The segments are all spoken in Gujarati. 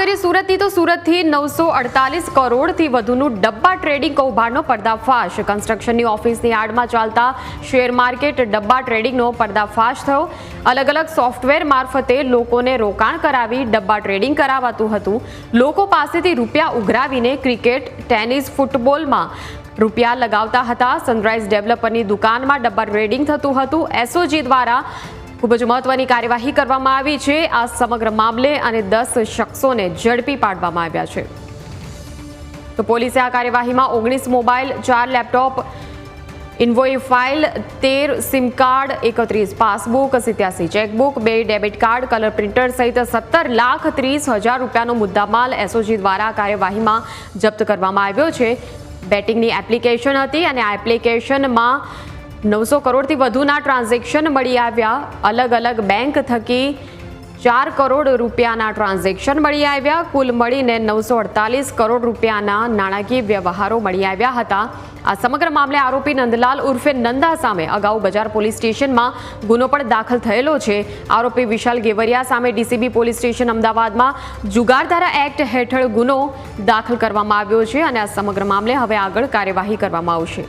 કરીએ સુરતની તો સુરતથી 948 કરોડથી વધુનું ડબ્બા ટ્રેડિંગ કૌભાંડનો પર્દાફાશ। કન્સ્ટ્રક્શનની ઓફિસની આડમાં ચાલતા શેર માર્કેટ ડબ્બા ટ્રેડિંગનો પર્દાફાશ થયો। અલગ અલગ સોફ્ટવેર મારફતે લોકોને રોકાણ કરાવી ડબ્બા ટ્રેડિંગ કરાવાતું હતું। લોકો પાસેથી રૂપિયા ઉઘરાવીને ક્રિકેટ, ટેનિસ, ફૂટબોલમાં રૂપિયા લગાવતા હતા। સનરાઈઝ ડેવલપરની દુકાનમાં ડબ્બા ટ્રેડિંગ થતું હતું। એસઓજી દ્વારા ખૂબ જ મહત્વની કાર્યવાહી કરવામાં આવી છે। આ સમગ્ર મામલે અને 10 શખ્સોને ઝડપી પાડવામાં આવ્યા છે। તો પોલીસે આ કાર્યવાહીમાં 19 mobile, 4 laptop, invoice file, 13 sim card, 31 passbook, 87 chequebook, 2 debit card, colour printer સહિત 17,30,000 રૂપિયાનો મુદ્દામાલ એસઓજી દ્વારા કાર્યવાહીમાં જપ્ત કરવામાં આવ્યો છે। બેટિંગની એપ્લિકેશન હતી અને આ એપ્લિકેશનમાં 900 કરોડથી વધુના ટ્રાન્ઝેક્શન મળી આવ્યા। અલગ અલગ બેંક થકી 4 કરોડ રૂપિયાના ટ્રાન્ઝેક્શન મળી આવ્યા। કુલ મળીને 948 કરોડ રૂપિયાના નાણાકીય વ્યવહારો મળી આવ્યા હતા। આ સમગ્ર મામલે આરોપી નંદલાલ ઉર્ફે નંદા સામે અગાઉ બજાર પોલીસ સ્ટેશનમાં ગુનો પણ દાખલ થયેલો છે। આરોપી વિશાલ ગેવરિયા સામે ડીસીબી પોલીસ સ્ટેશન અમદાવાદમાં જુગારધારા એક્ટ હેઠળ ગુનો દાખલ કરવામાં આવ્યો છે અને આ સમગ્ર મામલે હવે આગળ કાર્યવાહી કરવામાં આવશે।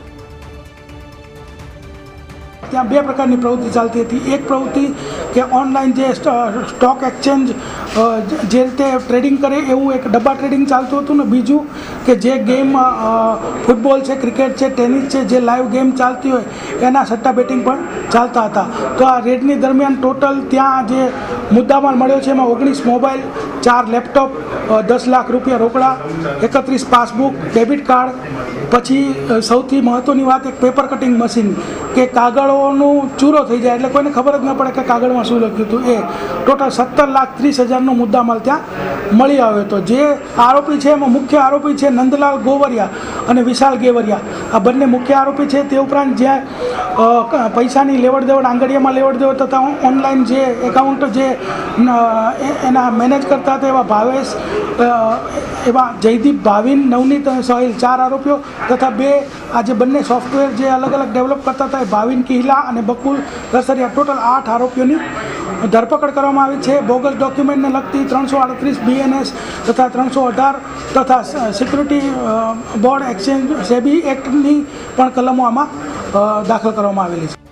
ત્યાં બે પ્રકારની પ્રવૃત્તિ ચાલતી હતી। એક પ્રવૃત્તિ કે ઓનલાઈન જે સ્ટોક એક્સચેન્જ જે રીતે ટ્રેડિંગ કરે એવું એક ડબ્બા ટ્રેડિંગ ચાલતું હતું ને બીજું કે જે ગેમ ફૂટબોલ છે, ક્રિકેટ છે, ટેનિસ છે, જે લાઈવ ગેમ ચાલતી હોય એના સટ્ટા બેટિંગ પણ ચાલતા હતા। તો આ રેડની દરમિયાન ટોટલ ત્યાં જે મુદ્દામાલ મળ્યો છે એમાં 19 મોબાઈલ, 4 લેપટોપ, 10 લાખ રૂપિયા રોકડા, 31 પાસબુક, ડેબિટ કાર્ડ, પછી સૌથી મહત્ત્વની વાત એક પેપર કટિંગ મશીન કે કાગળોનું ચૂરો થઈ જાય એટલે કોઈને ખબર જ ન પડે કે કાગળમાં શું લખ્યું હતું। એ ટોટલ 17,30,000નો મુદ્દામાલ ત્યાં મળી આવ્યો હતો। જે આરોપી છે એમાં મુખ્ય આરોપી છે નંદલાલ ગોવરિયા અને વિશાલ ગેવરિયા, આ બંને મુખ્ય આરોપી છે। તે ઉપરાંત જ્યાં પૈસાની લેવડ દેવડ, આંગળીયામાં લેવડ દેવડ તથા ઓનલાઈન જે એકાઉન્ટ જે એના મેનેજ કરતા હતા એવા ભાવેશ, એવા જયદીપ, ભાવિન, નવનીત અને સાહિલ 4 આરોપીઓ તથા 2 આ જે બંને સોફ્ટવેર જે અલગ અલગ ડેવલપ કરતા હતા ભાવિન કિહલા અને બકુલ રસરિયા, ટોટલ 8 આરોપીઓની ધરપકડ કરવામાં આવી છે। બોગસ ડોક્યુમેન્ટને લગતી 338 BNS તથા 318 તથા સિક્યુરિટી બોર્ડ એક્સચેન્જ સેબી એક્ટની પણ કલમો આમાં દાખલ કરવામાં આવેલી છે।